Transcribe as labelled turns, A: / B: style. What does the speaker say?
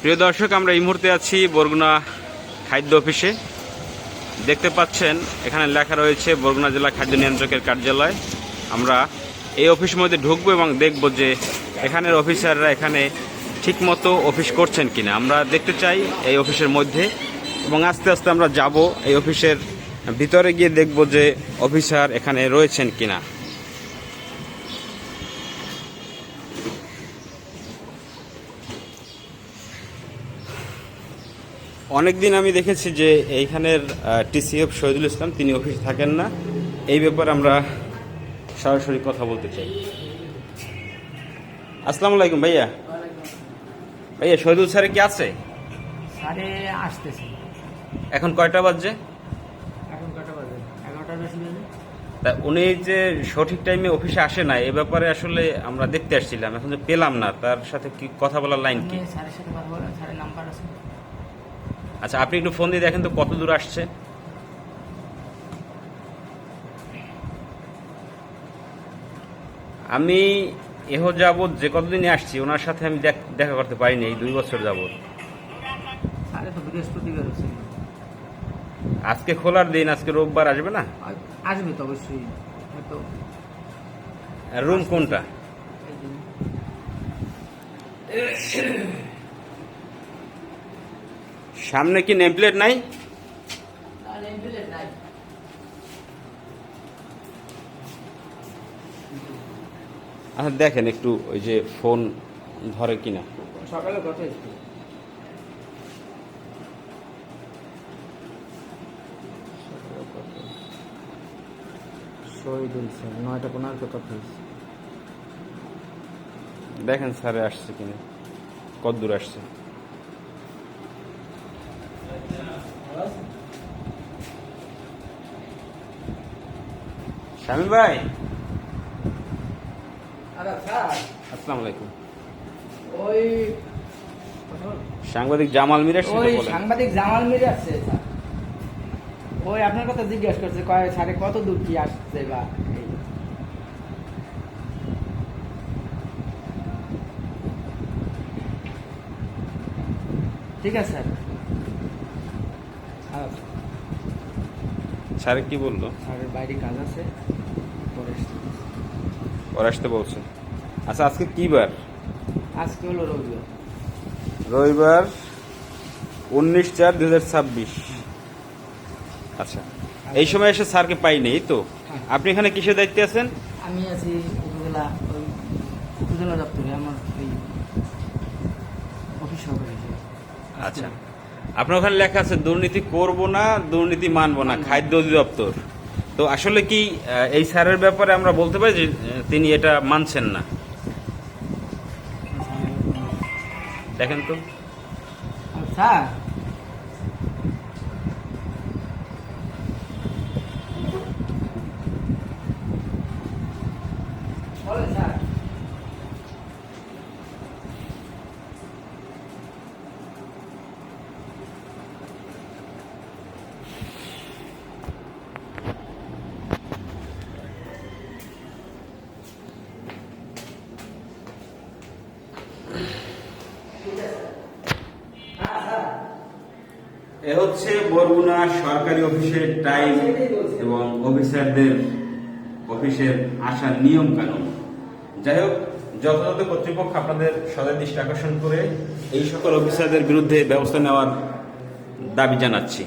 A: প্রিয় দর্শক, আমরা এই মুহূর্তে আছি বরগুনা খাদ্য অফিসে। দেখতে পাচ্ছেন এখানে লেখা রয়েছে বরগুনা জেলা খাদ্য নিয়ন্ত্রকের কার্যালয়। আমরা এই অফিসের মধ্যে ঢুকবো এবং দেখব যে এখানের অফিসাররা এখানে ঠিকমতো অফিস করছেন কিনা আমরা দেখতে চাই এই অফিসের মধ্যে, এবং আস্তে আস্তে আমরা যাব এই অফিসের ভিতরে গিয়ে দেখব যে অফিসার এখানে রয়েছেন কিনা। অনেকদিন আমি দেখেছি যে এইখানের টিসিএফ শহীদুল ইসলাম তিনি অফিসে থাকেন না। এই ব্যাপারে আমরা সরাসরি কথা বলতে চাই। আসসালামু আলাইকুম ভাইয়া। ভাইয়া, শহীদুল স্যার কি আছে?
B: স্যারে আসতেছে।
A: এখন কয়টা বাজে?
B: এখন কটা বাজে? 11টার বেশি বাজে।
A: তা উনি যে সঠিক টাইমে অফিসে আসে না, এ ব্যাপারে আসলে আমরা দেখতে আসছিলাম, এখন যে পেলাম না, তার সাথে কি কথা বলার লাইন কি?
B: স্যারের সাথে কথা বলেন, স্যারের নাম্বার আছে।
A: আচ্ছা, আপনি একটু ফোন দিয়ে দেখেন তো কত দূর আসছে। আমি যাবৎ যে কতদিনই আসছি ওনার সাথে আমি দেখা করতে পারিনি এই 2 বছর যাবৎ।
B: স্যারে তো বৃহস্পতিবার হচ্ছে।
A: আজকে খোলার দিন, আজকে রোববার, আসবে না?
B: আসবে তো অবশ্যই। হয়তো
A: রুম কোনটা? সামনে কি নেম প্লেট নাই? আচ্ছা দেখেন একটু ওই যে ফোন ধরে কিনা।
B: সকালে কত এসছে? শহীদুল স্যার 9টা 15 কথা হয়েছে।
A: দেখেন স্যারে আসছে কিনা, কত দূর আসছে। শামিল ভাই, আসসালামু আলাইকুম।
B: ওই
A: সাংবাদিক জামাল মির আসছে।
B: ওই সাংবাদিক জামাল মির আসছে স্যার। ওই আপনার কথা জিজ্ঞাসা করছে, কয় স্যারে কত দূর কি আসছে বা এই। ঠিক আছে স্যার।
A: স্যার কি বললো?
B: স্যারের বাইরে কাজ আছে, পরে
A: ওর আসতে বলছে। আচ্ছা, আজকে কি বার?
B: আজকে হলো রবিবার।
A: রবিবার 19/4/2026। আচ্ছা, এই সময় এসে স্যারকে পাইনি, এই তো। আপনি এখানে কিসের দায়িত্বে আছেন?
B: আমি আছি উপজেলা, ওই উপজেলা দপ্তরে আমার ওই অফিস সহকারী হিসেবে।
A: আচ্ছা, আপনার ওখানে লেখা আছে দুর্নীতি করব না, দুর্নীতি মানবো না, খাদ্য অধিদপ্তর। তো আসলে কি এই স্যারের ব্যাপারে আমরা বলতে পারি যে তিনি এটা মানছেন না? দেখেন তো।
B: স্যার বলেন স্যার।
A: এ হচ্ছে বরগুনা সরকারি অফিসের টাইম এবং অফিসারদের অফিসের আসার নিয়ম কানুন। যাই হোক, যথাযথ কর্তৃপক্ষ আপনাদের সদয় দৃষ্টি আকর্ষণ করে এই সকল অফিসারদের বিরুদ্ধে ব্যবস্থা নেওয়ার দাবি জানাচ্ছি।